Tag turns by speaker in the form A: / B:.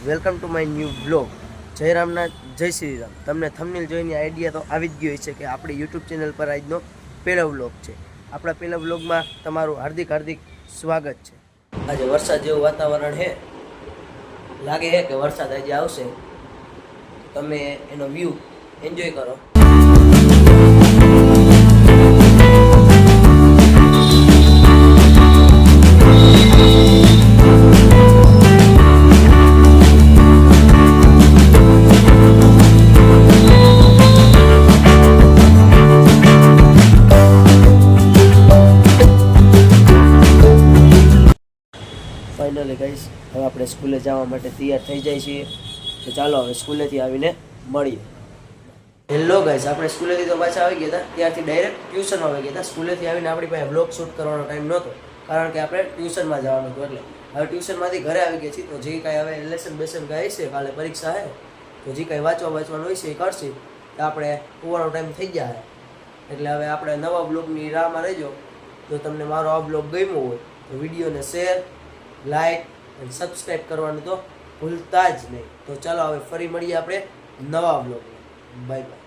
A: Welcome to my new blog. જય રામનાથ, જય શ્રી રામ. તમને થંબનેલ જોઈને આઈડિયા તો આવી જ ગયો છે કે આપણી યુટ્યુબ ચેનલ પર આજનો પહેલો વ્લોગ છે. આપણા પહેલા વ્લોગમાં તમારું હાર્દિક સ્વાગત છે. આજે વરસાદ જેવું વાતાવરણ છે, લાગે છે કે વરસાદ આજે આવશે. તમે એનો વ્યૂ એન્જોય કરો. ફાઇનલી ગાઈસ, હવે આપણે સ્કૂલે જવા માટે તૈયાર થઈ જાય છીએ. તો ચાલો હવે સ્કૂલેથી આવીને મળીએ. હેલો ગાઈસ, આપણે સ્કૂલેથી તો પાછા આવી ગયા હતા. ત્યારથી ડાયરેક્ટ ટ્યુશનમાં આવી ગયા હતા. સ્કૂલેથી આવીને આપણી પાસે બ્લોગ શૂટ કરવાનો ટાઈમ નહોતો, કારણ કે આપણે ટ્યુશનમાં જવાનું હતું. એટલે હવે ટ્યુશનમાંથી ઘરે આવી ગયા છીએ. તો જે કાંઈ હવે લેસન બેસન કાંઈ છે, કાલે પરીક્ષા છે, તો જે કાંઈ વાંચવાનું હોય છે એ કરશે. તો આપણે હોવાનો ટાઈમ થઈ ગયા છે. એટલે હવે આપણે નવા બ્લોગની રાહમાં રહેજો. જો તમને મારો આ બ્લોગ ગમ્યો હોય તો વિડીયોને શેર, લાઈક અને સબસ્ક્રાઈબ કરવાનું તો ભૂલતા જ નહીં. તો ચાલો હવે ફરી મળીએ આપણે નવા બ્લોગમાં. Bye bye.